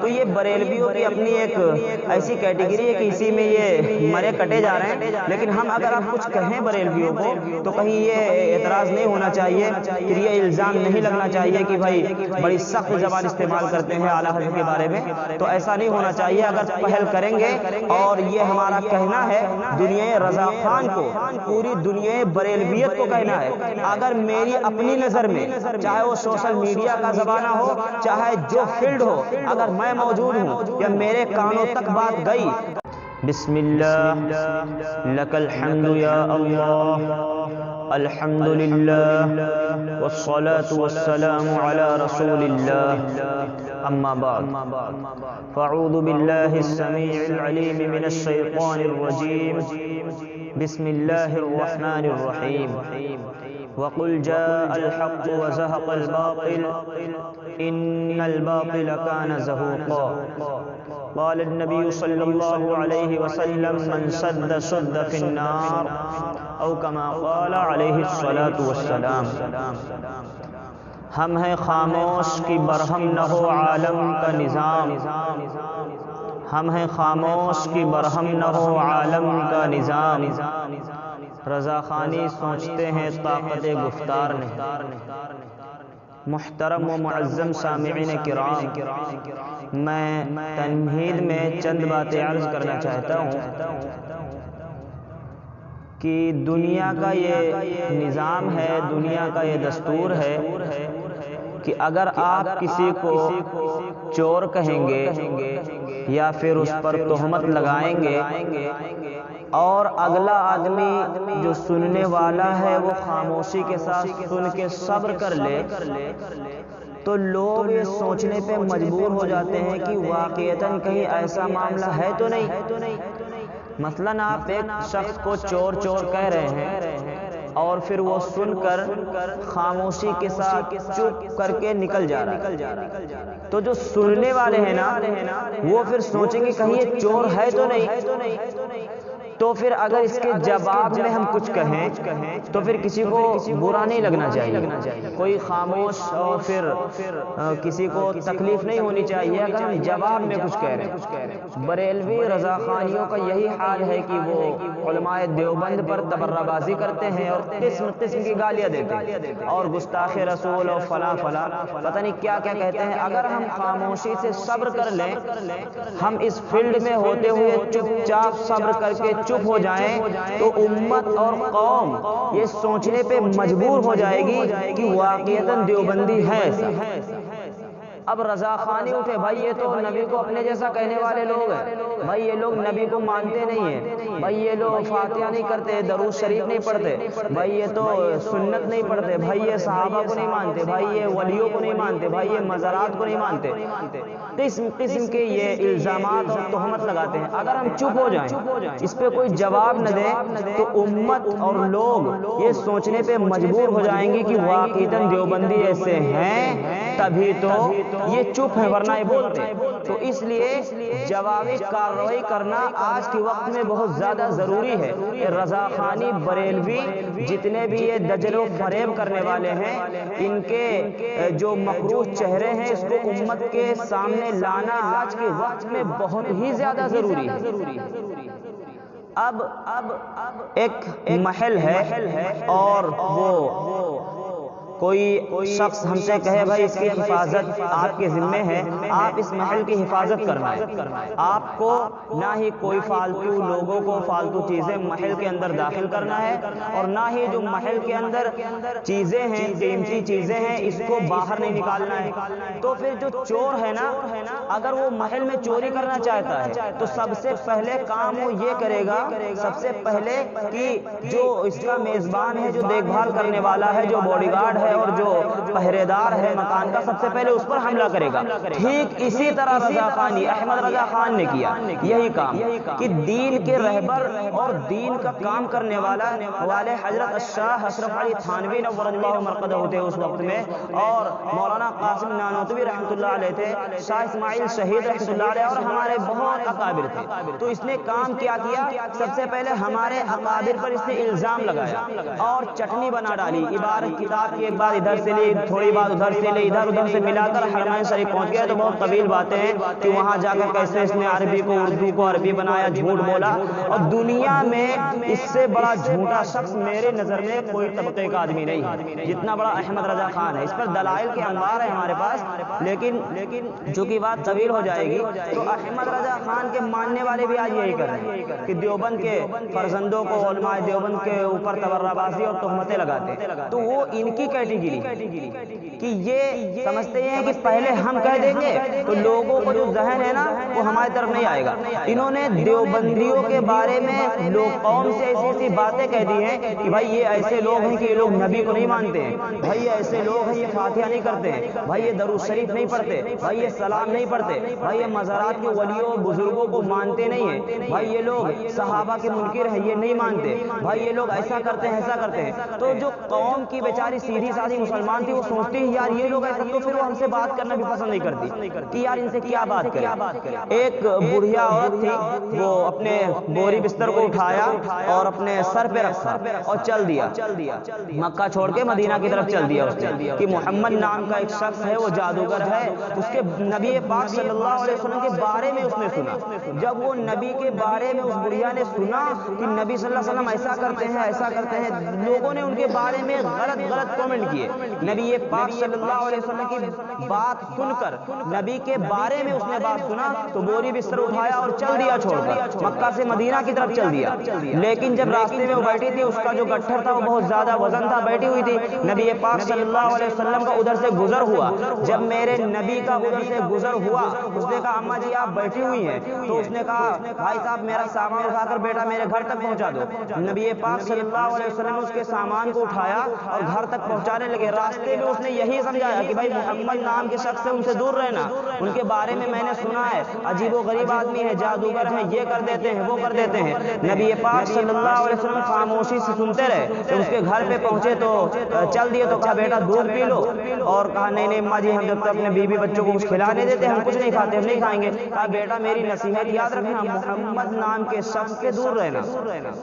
تو یہ بریلویوں کی اپنی ایک ایسی کیٹیگری ہے کہ اسی میں یہ مرے کٹے جا رہے ہیں. لیکن ہم اگر آپ کچھ کہیں بریلویوں کو تو کہیں یہ اعتراض نہیں ہونا چاہیے، پھر یہ الزام نہیں لگنا چاہیے کہ بھائی بڑی سخت زبان استعمال کرتے ہیں اعلیٰ حضرت کے بارے میں. تو ایسا نہیں ہونا چاہیے. اگر پہل کریں گے، اور یہ ہمارا کہنا ہے دنیا رضا خان کو، پوری دنیا بریلویت کو کہنا ہے، اگر میری اپنی نظر میں چاہے وہ سوشل میڈیا کا زمانہ ہو، چاہے جو فیلڈ ہو، اگر میں موجود ہوں یا میرے کانوں تک بات گئی، بسم اللہ لک الحمد یا اللہ، الحمد للہ والصلاة والسلام علی رسول اللہ، اما بعد فاعوذ باللہ السمیع العلیم من الشیطان الرجیم، بسم اللہ الرحمن الرحیم، وقل جاء الحق وزهق الباطل ان الباطل كان زهوقا. قال النبي صلى الله عليه وسلم من سد سد في النار او كما قال عليه الصلاة والسلام. ہم ہیں خاموش کی برہم نہ ہو عالم کا نظام، ہم ہیں خاموش کی برہم نہ ہو عالم کا نظام. رضا خانی سوچتے ہیں طاقت گفتار نہیں. محترم و معظم سامعین کرام، میں تمہید میں چند باتیں عرض کرنا چاہتا ہوں کہ دنیا کا یہ نظام ہے، دنیا کا یہ دستور ہے کہ اگر آپ کسی کو چور کہیں گے یا پھر اس پر تہمت لگائیں گے اور اگلا آدمی جو سننے والا ہے وہ خاموشی کے ساتھ سن کے صبر کر لے، تو لوگ یہ سوچنے پہ مجبور ہو جاتے ہیں کہ واقعتاً کہیں ایسا معاملہ ہے تو نہیں. مثلاً آپ ایک شخص کو چور چور کہہ رہے ہیں اور پھر وہ سن کر خاموشی کے ساتھ چپ کر کے نکل جا رہا ہے، تو جو سننے والے ہیں نا وہ پھر سوچیں گے کہیں یہ چور ہے تو نہیں. تو پھر اگر اس کے جواب میں ہم کچھ کہیں تو پھر کسی کو برا نہیں لگنا چاہیے، کوئی خاموش اور پھر کسی کو تکلیف نہیں ہونی چاہیے اگر ہم جواب میں کچھ کہہ رہے ہیں. بریلوی رضا خانیوں کا یہی حال ہے کہ وہ علماء دیوبند پر تبرہ بازی کرتے ہیں اور قسم قسم کی گالیاں دیتے ہیں اور گستاخ رسول اور فلاں فلاں پتہ نہیں کیا کیا کہتے ہیں. اگر ہم خاموشی سے صبر کر لیں، ہم اس فیلڈ میں ہوتے ہوئے چپ چاپ صبر کر کے چپ ہو جائیں، تو امت اور قوم یہ سوچنے پہ مجبور ہو جائے گی کہ واقعتاً دیوبندی ہے ایسا. اب رضا خانی اٹھے، بھائی یہ تو نبی کو اپنے جیسا کہنے والے لوگ ہیں، بھائی یہ لوگ نبی کو مانتے نہیں ہیں، بھائی یہ لوگ فاتحہ نہیں کرتے، درود شریف نہیں پڑھتے، بھائی یہ تو سنت نہیں پڑھتے، بھائی یہ صحابہ کو نہیں مانتے، بھائی یہ ولیوں کو نہیں مانتے، بھائی یہ مزارات کو نہیں مانتے. قسم قسم کے یہ الزامات اور تہمت لگاتے ہیں. اگر ہم چپ ہو جائیں، اس پہ کوئی جواب نہ دیں، تو امت اور لوگ یہ سوچنے پہ مجبور ہو جائیں گے کہ واقعتاً دیوبندی ایسے ہیں، تبھی تو یہ چپ ہے ورنہ یہ بولتے. تو اس لیے جوابی کارروائی کرنا آج کے وقت میں بہت زیادہ ضروری ہے. رضا خانی بریلوی جتنے بھی یہ دجل و فریب کرنے والے ہیں، ان کے جو مکروہ چہرے ہیں اس کو امت کے سامنے لانا آج کے وقت میں بہت ہی زیادہ ضروری ہے. اب ایک محل ہے اور وہ کوئی شخص ہم سے کہے بھائی اس کی حفاظت آپ کے ذمے ہے، آپ اس محل کی حفاظت کرنا ہے، آپ کو نہ ہی کوئی فالتو لوگوں کو فالتو چیزیں محل کے اندر داخل کرنا ہے، اور نہ ہی جو محل کے اندر چیزیں ہیں، قیمتی چیزیں ہیں، اس کو باہر نہیں نکالنا ہے. تو پھر جو چور ہے نا، اگر وہ محل میں چوری کرنا چاہتا ہے تو سب سے پہلے کام وہ یہ کرے گا، سب سے پہلے کہ جو اس کا میزبان ہے، جو دیکھ بھال کرنے والا ہے، جو باڈی گارڈ ہے اور جو پہرے دار ہے مکان کا، سب سے پہلے اس پر حملہ کرے گا. ٹھیک اسی طرح رضا خانی، احمد رضا خان نے کیا یہی کام کہ دین کے رہبر اور دین کا کام کرنے والا والے حضرت الشاہ اشرف علی تھانوی نور اللہ مرقدہ تھے اس وقت میں، اور مولانا قاسم نانوتوی رحمۃ اللہ علیہ تھے، شاہ اسماعیل شہید رحمۃ اللہ علیہ، اور ہمارے بہت اکابر تھے. تو اس نے کام کیا سب سے پہلے ہمارے اکابر پر اس نے الزام لگایا اور چٹنی بنا ڈالی. عبارت کتاب کی ایک بات ادھر سے لی، تھوڑی بات ادھر سے لی، ادھر ادھر سے ملا کر حرمین شریف پہنچ گئے. تو بہت طویل باتیں ہیں کہ وہاں جا کر کیسے اس نے عربی کو اردو کو عربی بنایا، جھوٹ بولا. اور دنیا میں اس سے بڑا جھوٹا شخص میرے نظر میں کوئی طبقے کا آدمی نہیں ہے جتنا بڑا احمد رضا خان ہے. اس پر دلائل کے انبار ہیں ہمارے پاس، لیکن چونکہ بات طویل ہو جائے گی تو احمد رضا خان کے ماننے والے بھی آج یہی کر رہے ہیں کہ دیوبند کے فرزندوں کو علماء دیوبند کے اوپر تبرہ بازی اور تہمتیں لگاتے ہیں. تو وہ ان کی کیٹیگری کہ یہ سمجھتے ہیں کہ پہلے ہم کہہ دیں گے تو لوگوں کو جو ذہن ہے نا وہ ہماری طرف نہیں آئے گا. انہوں نے دیوبندیوں کے بارے میں لوگ قوم سے ایسی ایسی باتیں کہہ دی ہیں کہ بھائی یہ ایسے لوگ ہیں کہ یہ لوگ نبی کو نہیں مانتے ہیں، بھائی یہ ایسے لوگ ہیں یہ فاتحہ نہیں کرتے ہیں، بھائی یہ درود شریف نہیں پڑھتے، بھائی یہ سلام نہیں پڑھتے، بھائی یہ مزارات کے ولیوں بزرگوں کو مانتے نہیں ہیں، بھائی یہ لوگ صحابہ کے منکر ہیں یہ نہیں مانتے، بھائی یہ لوگ ایسا کرتے ہیں ایسا کرتے ہیں. تو جو قوم کی بیچاری سیدھی سادھی مسلمان تھی وہ سوچتی ہے یار یہ لوگ ایسا، تو پھر وہ ہم سے بات کرنا بھی پسند نہیں کرتی کہ یار ان سے کیا بات کریں. ایک بڑھیا عورت تھی، وہ اپنے بوری بستر کو اٹھایا اور اپنے سر پہ رکھا اور چل دیا، مکہ چھوڑ کے مدینہ کی طرف چل دیا. اس نے کہ محمد نام کا ایک شخص ہے وہ جادوگر ہے. اس کے نبی پاک صلی اللہ علیہ وسلم کے بارے میں اس نے سنا. جب وہ نبی کے بارے میں اس بڑھیا نے سنا کہ نبی صلی اللہ علیہ وسلم ایسا کرتے ہیں ایسا کرتے ہیں، لوگوں نے ان کے بارے میں غلط غلط کامنٹ کیے. نبی پاک صلی اللہ علیہ وسلم کی بات سن کر، نبی کے بارے میں اس نے بات سنا تو بوری بستر اٹھایا اور چل دیا چھوڑ کر مکہ سے مدینہ کی طرف چل دیا. لیکن جب راستے میں وہ بیٹھی تھی اس کا جو گٹھر تھا وہ بہت زیادہ وزن تھا، بیٹھی ہوئی تھی. نبی پاک صلی اللہ علیہ وسلم کا ادھر سے گزر ہوا. جب میرے نبی کا ادھر سے گزر ہوا اس نے کہا اماں جی آپ بیٹھی ہوئی ہیں، تو اس نے کہا بھائی صاحب میرا سامان اٹھا کر بیٹا میرے گھر تک پہنچا دو. نبی پاک صلی اللہ علیہ وسلم نے اس کے سامان کو اٹھایا اور گھر تک پہنچانے لگے. راستے میں اس نے یہی سمجھایا کہ بھائی محمد نام کے شخص سے ان سے دور رہنا، ان کے بارے میں نے سنا ہے عجیب و غریب آدمی ہے، جادوگر ہیں، یہ کر دیتے ہیں وہ کر دیتے ہیں. نبی پاک صلی اللہ علیہ وسلم خاموشی سے سنتے رہے. جب اس کے گھر پہ پہنچے تو چل دیے تو کہا بیٹا دودھ پی لو، اور کہا نہیں نہیں اماں جی ہم جب تک اپنے بیوی بچوں کو کچھ کھلانے دیتے ہم کچھ نہیں کھاتے، ہم نہیں کھائیں گے. کہا بیٹا میری نصیحت یاد رکھنا، محمد نام کے شخص سے دور رہنا،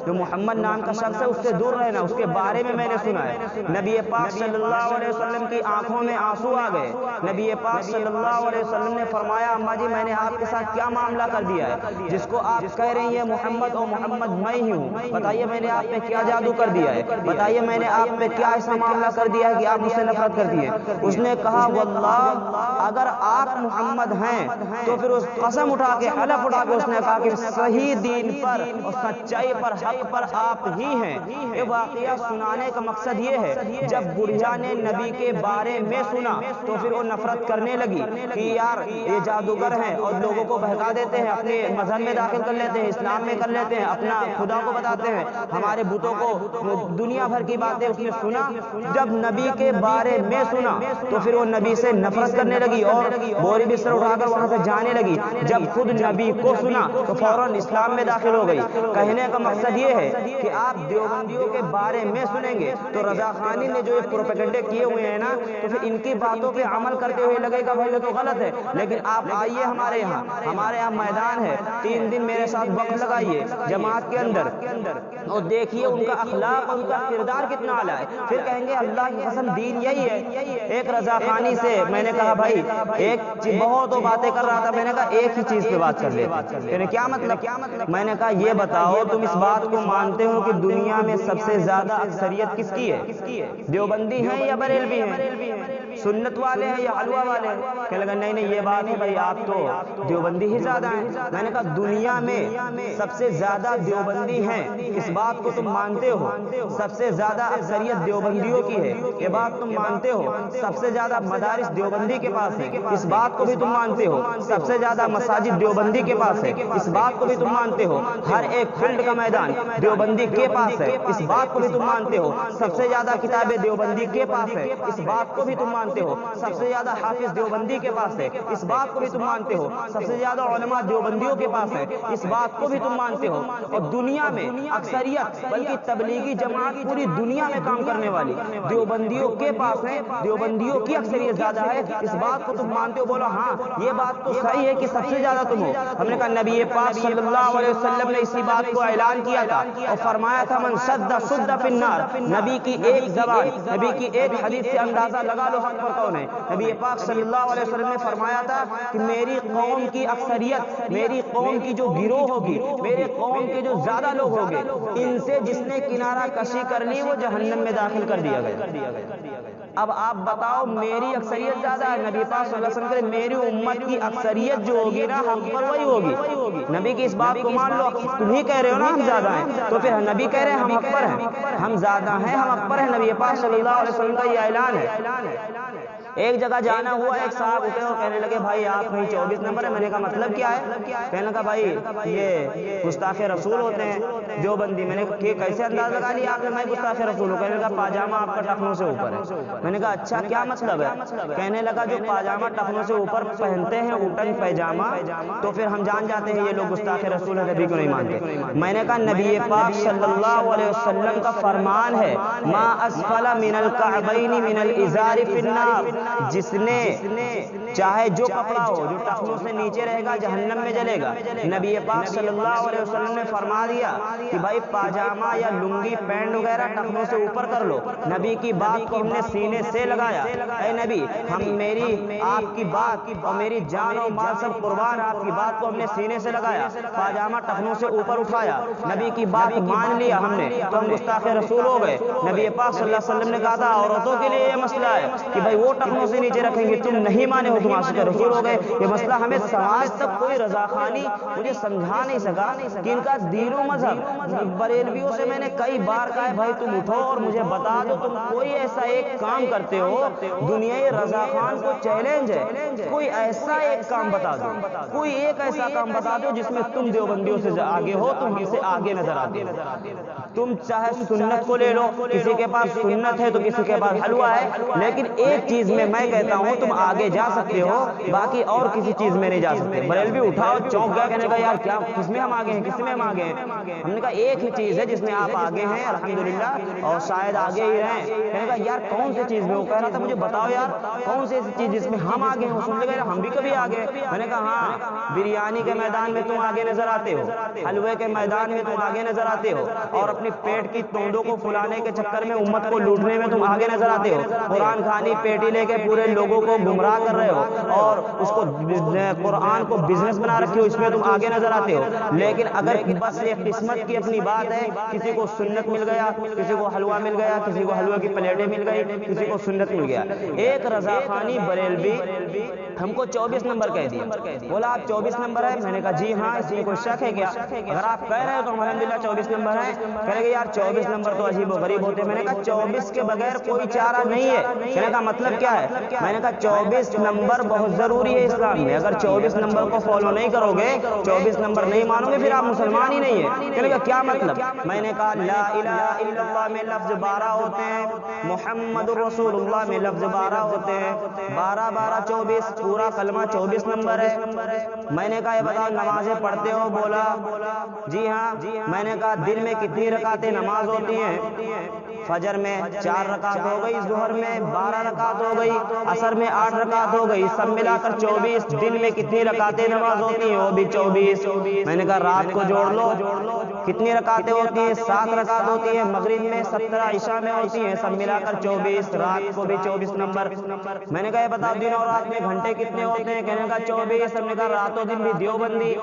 جو محمد نام کا شخص ہے اس سے دور رہنا، اس کے بارے میں نے سنا ہے. نبی پاک صلی اللہ علیہ وسلم کی آنکھوں میں آنسو آ گئے. نبی پاک صلی اللہ علیہ وسلم نے فرمایا اماں جی میں نے آپ کے ساتھ کیا معاملہ کر دیا ہے جس کو آپ کہہ رہی ہیں محمد اور محمد میں ہی ہوں؟ بتائیے میں نے آپ پہ کیا جادو کر دیا ہے، بتائیے میں نے آپ پہ کیا ایسا معاملہ کر دیا ہے کہ آپ مجھ سے نفرت کرتی ہیں. اس نے کہا واللہ اگر آپ محمد ہیں تو پھر اس قسم اٹھا کے حلف اٹھا کے اس نے کہا کہ صحیح دین پر اور سچائی پر حق پر آپ ہی ہیں. یہ واقعہ سنانے کا مقصد یہ ہے جب بڑھیا نے نبی کے بارے میں سنا تو پھر وہ نفرت کرنے لگی کہ یار یہ جادوگر ہیں اور لوگوں کو بہکا دیتے ہیں، اپنے مذہب میں داخل کر لیتے ہیں، اسلام میں کر لیتے ہیں، اپنا خدا کو بتاتے ہیں، ہمارے بتوں کو، دنیا بھر کی باتیں اس نے سنا. جب نبی کے بارے میں سنا تو پھر وہ نبی سے نفرت کرنے لگی اور بوری بستر اٹھا کر وہاں سے جانے لگی. جب خود نبی کو سنا تو فوراً اسلام میں داخل ہو گئی. کہنے کا مقصد یہ ہے کہ آپ دیوبندیوں کے بارے میں سنیں گے تو رضا خانی نے جو پروپیگنڈے کیے ہوئے ہیں نا تو پھر ان کی باتوں پہ عمل کرتے ہوئے لگے گا بھائی تو غلط ہے. لیکن آپ آئیے ہمارے یہاں میدان ہے، 3 دن میرے ساتھ وقت لگائیے جماعت کے اندر اور دیکھیے ان کا اخلاق ان کا کردار کتنا اعلیٰ ہے. پھر کہیں گے اللہ کی قسم دین یہی ہے. ایک رضا خانی سے میں نے کہا بھائی ایک بہت باتیں کر رہا تھا، میں نے کہا ایک ہی چیز پہ بات کر لیتے. کیا مطلب؟ میں نے کہا یہ بتاؤ تم اس بات کو مانتے ہو کہ دنیا میں سب سے زیادہ اکثریت کس کی ہے؟ دیوبندی ہیں یا بریلوی ہیں؟ سنت والے ہیں یا حلوہ والے ہیں؟ کہنے لگا نہیں نہیں یہ بات ہے بھائی آپ تو دیوبندی ہی زیادہ ہیں. میں نے کہا دنیا میں سب سے زیادہ دیوبندی ہیں اس بات کو تم مانتے ہو؟ سب سے زیادہ اکثریت دیوبندیوں کی ہے یہ بات تم مانتے ہو؟ سب سے زیادہ مدارس دیوبندی کے پاس ہے اس بات کو بھی تم مانتے ہو؟ سب سے زیادہ مساجد دیوبندی کے پاس ہے اس بات کو بھی تم مانتے ہو؟ ہر ایک فیلڈ کا میدان دیوبندی کے پاس ہے اس بات کو بھی تم مانتے ہو؟ سب سے زیادہ کتابیں دیوبندی کے پاس ہے اس بات کو بھی تم مانتے ہو؟ سب سے زیادہ حافظ دیوبندی کے پاس ہے اس بات کو بھی تم مانتے ہو؟ سب سے زیادہ علماء دیوبندیوں کے پاس ہے اس بات کو بھی تم مانتے ہو؟ اور دنیا میں اکثریت بلکہ تبلیغی جماعت پوری دنیا میں کام کرنے والی دیوبندیوں کے پاس ہے، دیوبندیوں کی اکثریت زیادہ ہے اس بات کو تم مانتے ہو؟ بولو ہاں یہ بات تو صحیح ہے کہ سب سے زیادہ تم ہو. ہم نے کہا نبی پاک صلی اللہ علیہ وسلم نے اسی بات کو اعلان کیا تھا اور فرمایا تھا من شد فی النار. نبی کی ایک زبان، نبی کی ایک حدیث سے اندازہ لگا لو ہم حق پر کون ہے؟ نبی پاک صلی اللہ علیہ وسلم نے فرمایا تھا کہ میری قوم کی اکثریت، میری قوم کی جو گروہ ہوگی، میرے قوم کے جو زیادہ لوگ ہوں گے، ان سے جس نے کنارہ کشی کر لی وہ جہنم میں داخل کر دیا گیا۔ اب آپ بتاؤ میری اکثریت زیادہ ہے، نبی پاک صلی اللہ علیہ وسلم کہ میری امت کی اکثریت جو ہوگی نا حق پر وہی ہوگی۔ نبی کی اس بات کو مان لو، تم ہی کہہ رہے ہو نا ہم زیادہ ہیں، تو پھر نبی کہہ رہے ہیں ہم حق پر ہیں، ہم زیادہ ہیں، ہم حق پر ہیں۔ نبی پاک صلی اللہ علیہ وسلم کا یہ اعلان ہے۔ ایک جگہ جانا ہوا، ایک صاحب اٹھے اور کہنے لگے بھائی آپ نہیں 24 نمبر ہے۔ میں نے کہا مطلب کیا ہے؟ کہنے لگا بھائی یہ گستاخ رسول ہوتے ہیں جو بندی۔ میں نے کہا کہ کیسے انداز لگا لیا آپ نے میں گستاخ رسول ہوں؟ کہنے لگا پاجامہ آپ کا ٹخنوں سے اوپر ہے۔ میں نے کہا اچھا کیا مطلب ہے؟ کہنے لگا جو پاجامہ ٹخنوں سے اوپر پہنتے ہیں اوٹن پیجامہ، تو پھر ہم جان جاتے ہیں یہ لوگ گستاخ رسول ہیں، نبی کو نہیں مانتے۔ میں نے کہا نبی پاک صلی اللہ علیہ وسلم کا فرمان ہے ما اسفل من الکعبین من الازار فی النار، جس نے چاہے جو کپڑا ہو جو ٹخنوں سے نیچے رہے گا جہنم میں جلے گا۔ نبی پاک صلی اللہ علیہ وسلم نے فرما دیا کہ بھائی پاجامہ یا لنگی پینٹ وغیرہ ٹخنوں سے اوپر کر لو۔ نبی کی بات کو ہم نے سینے سے لگایا، اے نبی ہم میری آپ کی بات اور میری جان و مال سب قربان، آپ کی بات کو ہم نے سینے سے لگایا، پاجامہ ٹخنوں سے اوپر اٹھایا، نبی کی بات مان لیا ہم نے تو ہم گستاخ رسول ہو گئے۔ نبی پاک صلی اللہ علیہ وسلم نے کہا تھا عورتوں کے لیے یہ مسئلہ ہے کہ بھائی وہ ٹخنوں سے نیچے رکھیں گے، تم نہیں مانے ہو تم عاشق رسول ہو گئے۔ یہ مسئلہ ہمیں سماج تک کوئی رضاخانی مجھے سمجھا نہیں سکا کہ ان کا دین و مذہب۔ بریلویوں سے میں نے کئی بار کہا ہے بھائی تم اٹھو اور مجھے بتا دو تم کوئی ایسا ایک کام کرتے ہو، دنیای رضاخان کو چیلنج ہے، کوئی ایسا ایک کام بتا دو، کوئی ایک ایسا کام بتا دو جس میں تم دیوبندیوں سے آگے ہو، تم ہم سے آگے نظر آتے ہو۔ تم چاہے سنت کو لے لو، کسی کے پاس سنت ہے تو کسی کے پاس حلوہ ہے، لیکن ایک چیز میں کہتا ہوں تم آگے جا سکتے ہو، باقی اور کسی چیز میں نہیں جا سکتے۔ بریلوی اٹھاؤ چونک گیا، کہنے کا یار کیا کس میں ہم آگے ہیں، کس میں ہم آگے ہیں؟ ہم نے کہا ایک ہی چیز ہے جس میں آپ آگے ہیں الحمدللہ اور شاید آگے ہی رہیں۔ کہنے کا یار کون سی چیز میں؟ وہ کہہ رہا تھا مجھے بتاؤ یار کون سی ایسی چیز جس میں ہم آگے ہیں؟ سن لے ہم بھی کبھی آگے۔ میں نے کہا ہاں بریانی کے میدان میں تم آگے نظر آتے ہو، حلوے کے میدان میں تم آگے نظر آتے ہو، اور اپنی پیٹ کی توندوں کو پھلانے کے چکر میں امت کو لوٹنے میں تم آگے نظر آتے ہو، قرآن خوانی پیٹی لے کے پورے لوگوں کو گمراہ کر رہے ہو اور اس کو قرآن کو بزنس بنا رکھے ہو، اس میں تم آگے نظر آتے ہو۔ لیکن اگر بس یہ قسمت کی اپنی بات ہے، کسی کو سنت مل گیا، کسی کو حلوہ مل گیا، کسی کو حلوہ کی پلیٹیں مل گئی، کسی کو سنت مل گیا۔ ایک رضاخانی بریلوی ہم کو 24 نمبر کہہ دیا، بولا آپ 24 نمبر ہے؟ میں نے کہا جی ہاں، اس میں کوئی شک ہے کیا؟ اگر آپ کہہ رہے ہو تو الحمدللہ 24 نمبر ہے۔ کہنے کہ یار 24 نمبر تو عجیب و غریب ہوتے ہیں۔ میں نے کہا 24 کے بغیر کوئی چارہ نہیں ہے۔ کہنے کا مطلب کیا ہے؟ میں نے کہا 24 نمبر بہت ضروری ہے اسلام میں، اگر 24 نمبر کو فالو نہیں کرو گے، 24 نمبر نہیں مانو گے، پھر آپ مسلمان ہی نہیں ہیں۔ کہنے کا کیا مطلب؟ میں نے کہا لا الہ الا اللہ میں لفظ 12 ہوتے ہیں، محمد رسول اللہ میں لفظ 12 ہوتے ہیں، 12 12 24 پورا کلمہ 24 نمبر ہے۔ میں نے کہا یہ بتاؤ نمازیں پڑھتے ہو؟ بولا جی ہاں۔ میں نے کہا دن میں کتنی رکعتیں نماز ہوتی ہیں؟ فجر میں 4 رکعت ہو گئی، ظہر میں 12 رکعت ہو گئی، عصر میں 8 رکعت ہو گئی، سب ملا کر 24۔ دن میں کتنی رکعتیں نماز ہوتی ہیں؟ وہ بھی 24۔ میں نے کہا رات کو جوڑ لو، کتنی رکعتیں ہوتی ہیں؟ 7 رکعت ہوتی ہیں، مغرب میں 17، عشاء میں ہوتی ہیں، سب ملا کر 24، رات کو بھی 24 نمبر۔ میں نے کہا یہ بتاؤ دن اور رات میں گھنٹے کتنے ہوتے ہیں؟ کہنے کا 24۔ ہم نے کہا رات و دن بھی دیوبندی۔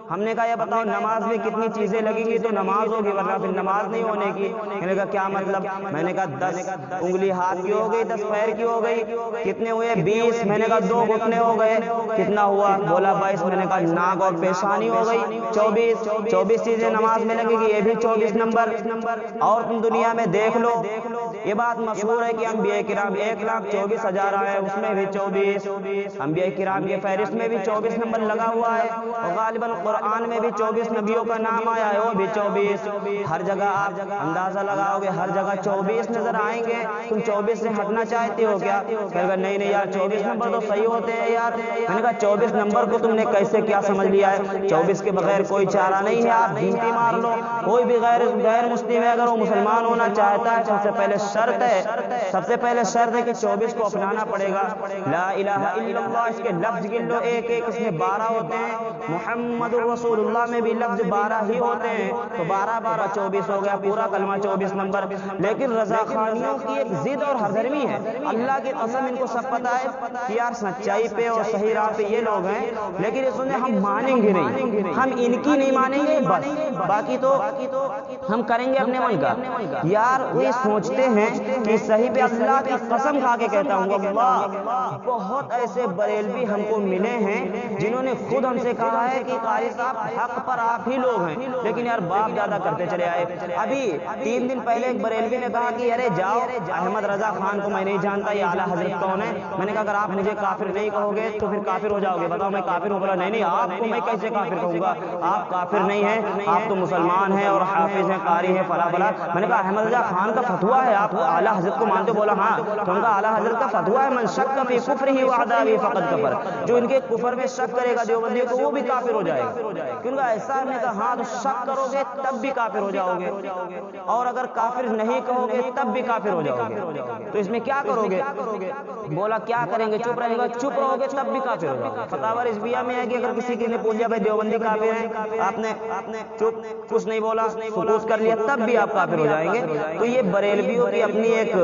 ہم نے کہا یہ بتاؤ نماز میں کتنی چیزیں لگیں گی تو نماز ہوگی، ورنہ پھر نماز نہیں ہونے کی۔ کہنے کا کیا مطلب؟ میں نے کہا 10 انگلی ہاتھ کی ہو گئی، 10 پیر کی ہو گئی، کتنے ہوئے؟ 20۔ میں نے کہا 2 گھٹنے ہو گئے، کتنا ہوا؟ بولا 22۔ میں نے کہا ناک اور پیشانی ہو گئی 24۔ 24 چیزیں نماز میں لگے گی، یہ بھی 24 نمبر۔ اور تم دنیا میں دیکھ لو، یہ بات مشہور ہے کہ انبیاء کرام 1,24,000 آئے، اس میں بھی 24۔ انبیاء کرام کے فہرست میں بھی 24 نمبر لگا ہوا ہے، اور غالباً قرآن میں بھی 24 نبیوں کا نام آیا ہے، وہ بھی 24۔ ہر جگہ آپ اندازہ لگاؤ گے، ہر جگہ 24 نظر آئیں گے۔ تم 24 سے ہٹنا چاہتے ہو کیا؟ کہے گا نہیں نہیں یار 24 24 نمبر تو صحیح ہوتے ہیں یار۔ میں نے کہا 24 نمبر کو تم نے کیسے کیا سمجھ لیا ہے؟ 24 کے بغیر کوئی چارہ نہیں ہے، آپ گنتی مار لو۔ کوئی بھی غیر مسلم ہے اگر وہ مسلمان ہونا چاہتا ہے، سب سے پہلے شرط ہے کہ 24 کو اپنانا پڑے گا۔ لا الہ الا اللہ، اس کے لفظ گن لو، ایک ایک اس میں 12 ہوتے ہیں۔ محمد الرسول اللہ میں بھی لفظ 12 ہی ہوتے ہیں، تو 12 12 24 ہو گیا، پورا کلمہ 24 نمبر۔ لیکن رضاخانیوں کی ایک ضد اور ہردرمی ہے، اللہ کی قسم ان کو سب پتا ہے کہ یار سچائی پہ اور صحیح راہ پہ یہ لوگ ہیں، لیکن یہ سنیں ہم مانیں گے نہیں، ہم ان کی نہیں مانیں گے بس، باقی تو ہم کریں گے اپنے من کا۔ یار وہ سوچتے ہیں کہ صحیح پہ اللہ کی قسم کھا کے کہتا ہوں اللہ، بہت ایسے بریلوی ہم کو ملے ہیں جنہوں نے خود ہم سے کہا ہے کہ قاری صاحب حق پر آپ ہی لوگ ہیں، لیکن یار باپ زیادہ کرتے چلے آئے۔ ابھی 3 دن پہلے ایک بریلوی نے کہا کہ ارے جاؤ احمد رضا خان کو میں نہیں جانتا، یہ اعلیٰ حضرت کون ہے؟ میں نے کہا اگر آپ مجھے کافر نہیں کہو گے تو پھر کافر ہو جاؤ گے، بتاؤ میں کافر ہوں؟ بولا نہیں آپ کو میں کیسے کافر کہوں گا، آپ کافر نہیں ہیں، آپ تو مسلمان ہیں اور حافظ ہیں، قاری ہیں، فلاں فلاں۔ میں نے کہا احمد رضا خان کا فتویٰ ہے، آپ اعلیٰ حضرت کو مانتے ہو؟ بولا ہاں۔ تو ہم کہا اعلیٰ حضرت کا فتویٰ ہے من شک فی کفرہ وعداوہ فقد کفر، جو ان کے کفر میں شک کرے گا دیوبندیوں کو وہ بھی کافر ہو جائے گا۔ کیوں کہا ایسا؟ ہم نے کہا ہاں، تو شک کرو گے تب بھی کافر ہو جاؤ گے، اور اگر کافر نہیں کہو گے تب بھی کافر ہو جاؤ گے، تو اس میں کیا کرو گے؟ بولا کیا کریں گے، چپ رہیں گے؟ چپ رہو گے تب بھی کافر ہو جاؤ گے۔ فتاوی رضویہ میں ہے کہ اگر کسی نے پوچھ لیا بھائی دیوبندی کافر ہیں، آپ نے چپ کچھ نہیں بولا، سکوت کر لیا، تب بھی آپ کافر ہو جائیں گے۔ تو یہ بریلویوں کی اپنی ایک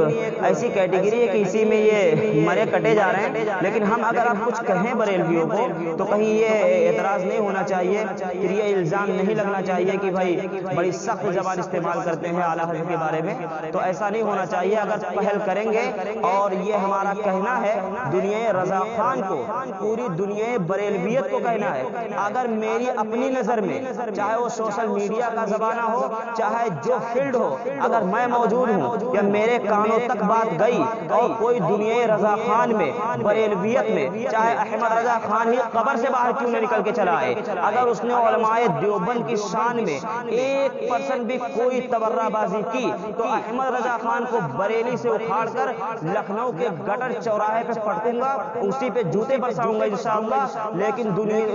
ایسی کیٹیگری ہے کہ اسی میں یہ مرے کٹے جا رہے ہیں۔ لیکن ہم اگر آپ کچھ کہیں بریلویوں کو تو کہیں یہ اعتراض نہیں ہونا چاہیے، پھر یہ الزام نہیں لگنا چاہیے کہ بھائی بڑی سخت زبان استعمال کرتے ہیں اعلیٰ حضرت کے بارے میں، تو ایسا نہیں ہونا چاہیے۔ اگر پہل کریں گے، اور یہ ہمارا کہنا ہے دنیا رضا خان کو، پوری دنیا بریلویت کو کہنا ہے، اگر میری اپنی نظر میں چاہے وہ سوشل میڈیا کا زمانہ ہو، چاہے جو فیلڈ ہو، اگر میں موجود ہوں یا میرے کانوں تک بات گئی اور کوئی دنیا رضا خان میں بریلویت میں چاہے احمد رضا خان ہی قبر سے باہر کیوں نہ نکل کے چلا آئے، اگر اس نے علماء دیوبند کی شان میں 1% بھی کوئی تبرہ بازی کی تو احمد رضا خان کو بریلی سے اکھاڑ کر لکھنؤ کے گٹر چوراہے پہ پٹکوں گا، اسی پہ جوتے برساؤں گا انشاءاللہ۔ لیکن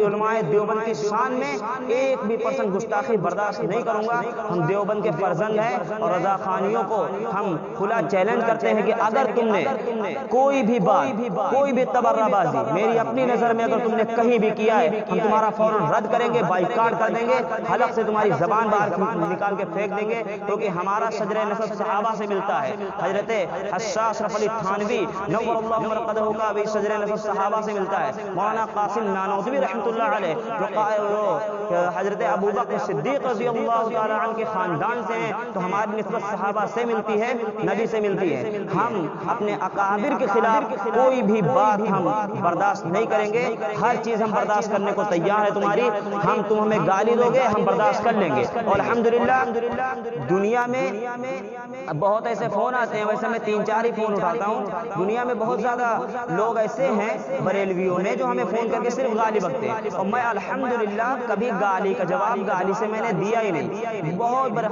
علماء دیوبند کی شان میں 1% گستاخی برداشت نہیں کروں گا۔ ہم دیوبند کے فرزند ہیں اور رضا خانیوں کو ہم کھلا چیلنج کرتے ہیں کہ اگر تم نے کوئی بھی بات، کوئی بھی تبرہ بازی میری اپنی نظر میں اگر تم نے کہیں بھی کیا ہے، ہم تمہارا فوراً رد کریں گے، بائیکاٹ کر دیں گے، حلق سے تمہاری زبان باہر نکال کے پھینک دیں گے، کیونکہ ہمارا شجرہ نسب صحابہ سے ملتا ہے۔ حضرت حشاش اشرف علی تھانوی نور اللہ مرقدہ کا بھی شجرہ نسب صحابہ سے ملتا ہے۔ مولانا قاسم نانوتوی رحمۃ اللہ علیہ جو حضرت ابوبکر صدیق رضی اللہ تعالیٰ عنہ کے خاندان سے ہیں، تو ہماری نسبت صحابہ سے ملتی ہے، نبی سے ملتی ہے۔ ہم اپنے اکابر کے خلاف کوئی بھی بات ہم برداشت نہیں کریں گے، ہر چیز ہم برداشت کرنے کو تیار ہے تمہاری، تم ہمیں گالی دو گے ہم برداشت کر لیں گے۔ اور الحمدللہ دنیا میں بہت ایسے فون آتے ہیں، ویسے میں 3-4 ہی فون اٹھاتا ہوں، دنیا میں بہت زیادہ لوگ ایسے ہیں بریلویوں میں جو ہمیں فون کر کے صرف گالی بکتے ہیں، اور میں الحمدللہ کبھی گالی کا جواب گالی سے میں نے دیا ہی نہیں۔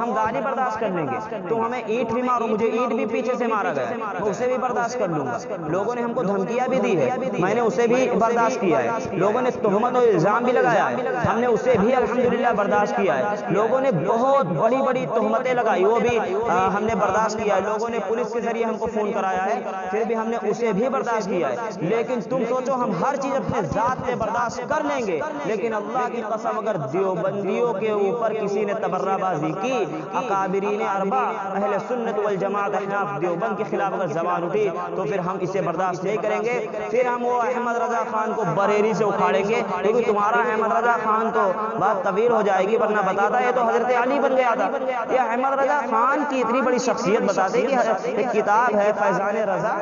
ہم گالی برداشت کر لیں گے، تم ہمیں اینٹ بھی مارو، مجھے اینٹ بھی پیچھے سے مارا گیا میں اسے بھی برداشت کر لوں گا۔ لوگوں نے ہم کو دھمکیاں بھی دی ہے، میں نے اسے بھی برداشت کیا ہے۔ لوگوں نے تہمت اور الزام بھی لگایا ہے، ہم نے اسے بھی الحمدللہ برداشت کیا ہے۔ لوگوں نے بہت بڑی بڑی تہمتیں لگائی، وہ بھی ہم نے برداشت کیا ہے۔ لوگوں نے پولیس کے ذریعے ہم کو فون کرایا ہے، پھر بھی ہم نے اسے بھی برداشت کیا ہے۔ لیکن تم سوچو ہم ہر چیز اپنے ذات پہ برداشت کر لیں گے، لیکن اللہ کی قسم اگر دیوبندیوں کے اوپر کسی نے تبرہ بازی کی، اکابرین اربع اہل سنت والجماعت احناف دیوبند کے خلاف اگر زبان اٹھی تو پھر ہم اسے برداشت نہیں کریں گے، پھر ہم وہ احمد رضا خان کو بریلی سے اکھاڑیں گے، کیونکہ تمہارا احمد رضا خان تو بات طویل ہو جائے گی، ورنہ بتاتا ہے تو حضرت علی بن گیا تھا۔ یہ احمد رضا خان کی اتنی بڑی شخصیت بتاتے کہ ایک کتاب ہے فیضان رضا،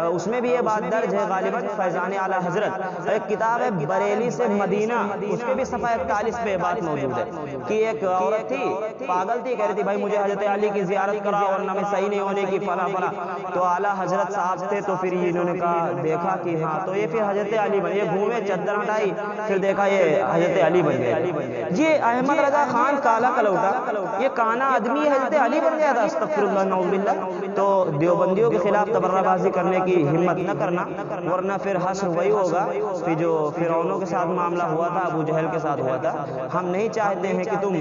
اس میں بھی یہ بات درج ہے غالباً، فیضان اعلی حضرت، ایک کتاب ہے بریلی سے مدینہ، اس کے بھی صفحہ 41 پہ بات موجود ہے کہ ایک عورت تھی، پاگل تھی، کہہ رہی تھی بھائی مجھے حضرت علی کی زیارت کرا ورنہ میں صحیح نہیں ہونے کی فلاں فلاں، تو اعلیٰ حضرت صاحب تھے، تو پھر انہوں نے کہا دیکھا کہ ہاں، تو یہ پھر حضرت علی بن، یہ گھومے چادر ہٹائی، پھر دیکھا یہ حضرت علی بن گئے۔ یہ احمد رضا خان کالا کلوٹا، یہ کانا آدمی حضرت علی بن گیا تھا، استغفر اللہ نعوذ باللہ۔ تو دیوبندیوں کے خلاف تبرہ بازی کرنے کی ہمت نہ کرنا۔ کرنا، ورنہ پھر حشر وہی ہوگا کہ جو فرعونوں کے ساتھ معاملہ ہوا تھا، ابو جہل کے ساتھ ہوا تھا۔ ہم نہیں چاہتے ہیں کہ تم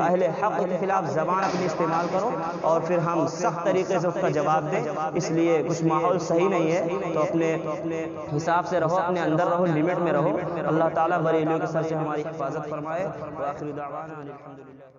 اہل حق کے خلاف زبان اپنی استعمال کرو اور پھر ہم سخت طریقے سے اس کا جواب دیں، اس لیے کچھ ماحول صحیح نہیں ہے۔ تو اپنے حساب سے رہو، اپنے اندر رہو، لمٹ میں رہو۔ اللہ تعالیٰ بریلیوں کے سر سے ہماری حفاظت فرمائے۔ وآخر دعوانا الحمدللہ۔